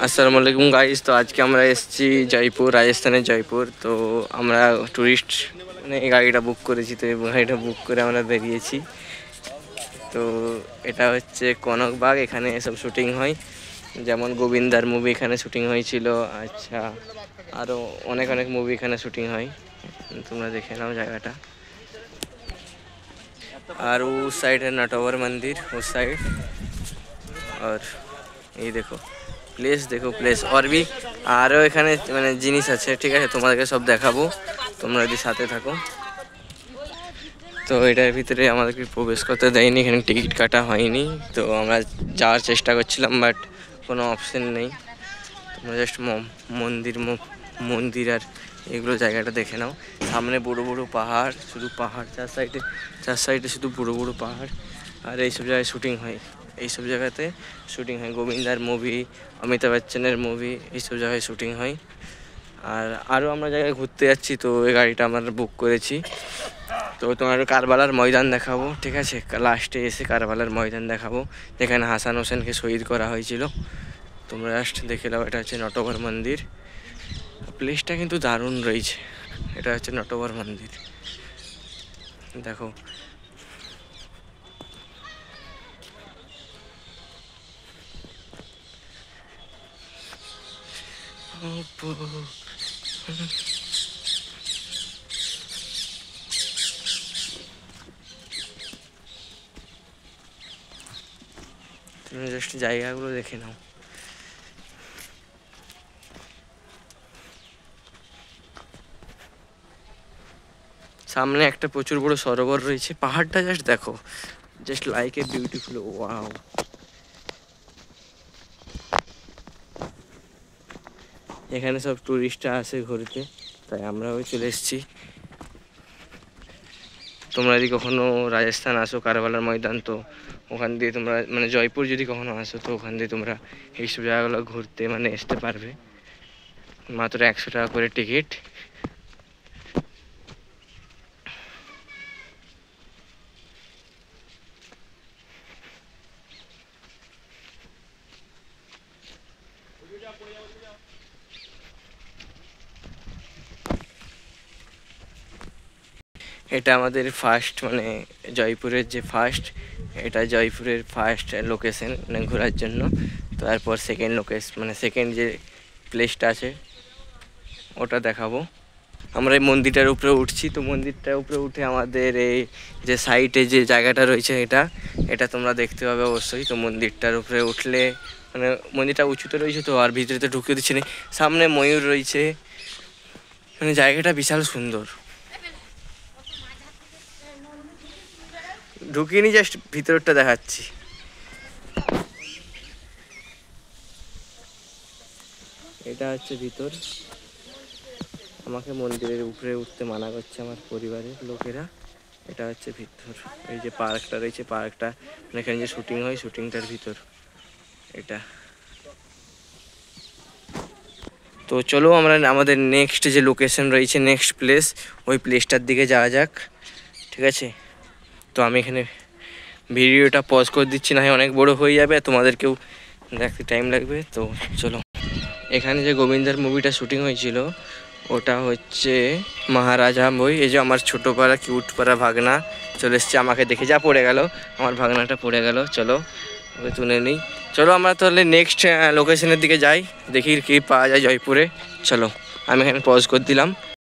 আসসালামু আলাইকুম গাইস। তো আজকে আমরা এসেছি জয়পুর, রাজস্থানের জয়পুর। তো আমরা ট্যুরিস্ট মানে এই গাড়িটা বুক করেছি, তো এই গাড়িটা বুক করে আমরা বেরিয়েছি। তো এটা হচ্ছে কনকবাগ, এখানে এসব শুটিং হয়, যেমন গোবিন্দার মুভি এখানে শুটিং হয়েছিল। আচ্ছা, আরও অনেক অনেক মুভি এখানে শুটিং হয়, তোমরা দেখে নাও জায়গাটা। আর उस साइड है नटवर मंदिर, उस साइड। और ये देखो প্লেস, দেখো প্লেস আর भी আরও এখানে মানে জিনিস আছে, ঠিক আছে, তোমাদেরকে সব দেখাবো, তোমরা যদি সাথে থাকো। তো এটার ভিতরে আমাদেরকে প্রবেশ করতে দেয়নি, এখানে টিকিট কাটা হয়নি। তো আমরা যাওয়ার চেষ্টা করছিলাম, বাট কোনো অপশন নেই। তোমরা জাস্ট মন্দির আর এগুলো জায়গাটা দেখে নাও। সামনে বড় বড় পাহাড়, শুধু পাহাড়, চার সাইডে শুধু বড় বড় পাহাড়। আর এইসব জায়গায় শুটিং হয়, এইসব জায়গাতে শুটিং হয় গোবিন্দার মুভি, অমিতাভ বচ্চনের মুভি, এইসব জায়গায় শুটিং হয়। আর আরও আমরা জায়গায় ঘুরতে যাচ্ছি, তো এই গাড়িটা আমরা বুক করেছি। তো তোমার কারবালার ময়দান দেখাবো, ঠিক আছে, লাস্টে এসে কারবালার ময়দান দেখাবো, যেখানে হাসান হোসেনকে শহীদ করা হয়েছিল। তোমরা জাস্ট দেখে নাও। এটা হচ্ছে নটবর মন্দির, প্লেসটা কিন্তু দারুণ রয়েছে। এটা হচ্ছে নটবর মন্দির, দেখো। তুমি জাস্ট জায়গাগুলো দেখে নাও। সামনে একটা প্রচুর বড় সরোবর রয়েছে, পাহাড়টা জাস্ট দেখো, just like a beautiful, wow. এখানে সব টুরিস্টরা আসে ঘুরতে, তাই আমরাও চলে এসেছি। তোমরা যদি কখনো রাজস্থান আসো, কারবালার ময়দান, তো ওখান দিয়ে তোমরা মানে জয়পুর যদি কখনো আসো, তো ওখান দিয়ে তোমরা এইসব জায়গাগুলো ঘুরতে মানে আসতে পারবে। মাত্র 100 টাকা করে টিকিট। এটা আমাদের ফার্স্ট মানে জয়পুরের যে ফার্স্ট, এটা জয়পুরের ফার্স্ট লোকেশন মানে ঘোরার জন্য। তারপর সেকেন্ড লোকেশন মানে সেকেন্ড যে প্লেসটা আছে ওটা দেখাবো। আমরা এই মন্দিরটার উপরে উঠছি, তো মন্দিরটার উপরে উঠে আমাদের এই যে সাইডে যে জায়গাটা রয়েছে এটা তোমরা দেখতে পাবে অবশ্যই। তো মন্দিরটার উপরে উঠলে মানে মন্দিরটা উঁচুতে রয়েছে, তো আর ভিতরে তো ঢুকে দিচ্ছে না। সামনে ময়ূর রয়েছে, মানে জায়গাটা বিশাল সুন্দর। ঢুকিনি, জাস্ট ভিতরটা দেখাচ্ছি। এটা হচ্ছে ভিতর। আমাকে মন্দিরের উপরে উঠতে মানা করছে আমার পরিবারের লোকেরা। এটা হচ্ছে ভিতর, এই যে পার্কটা রয়েছে, পার্কটা এখানে যে শুটিং হয়, শুটিংটার ভিতর এটা। তো চলো আমরা আমাদের নেক্সট যে লোকেশন রয়েছে, নেক্সট প্লেস, ওই প্লেসটার দিকে যাওয়া যাক, ঠিক আছে। তো আমি এখানে ভিডিওটা পজ করে দিচ্ছি, না হয় অনেক বড় হয়ে যাবে, তোমাদেরকেও দেখতে টাইম লাগবে। তো চলো, এখানে যে গোবিন্দার মুভিটা শুটিং হয়েছিল ওটা হচ্ছে মহারাজা বই। এই যে আমার ছোটো পাড়া কিউট পাড়া ভাগনা চলে এসছে, আমাকে দেখে যা পড়ে গেল, আমার ভাগনাটা পড়ে গেল। চলো ওকে তুলে নিই। চলো আমরা তাহলে নেক্সট লোকেশনের দিকে যাই, দেখি কী পাওয়া যায় জয়পুরে। চলো আমি এখানে পজ করে দিলাম।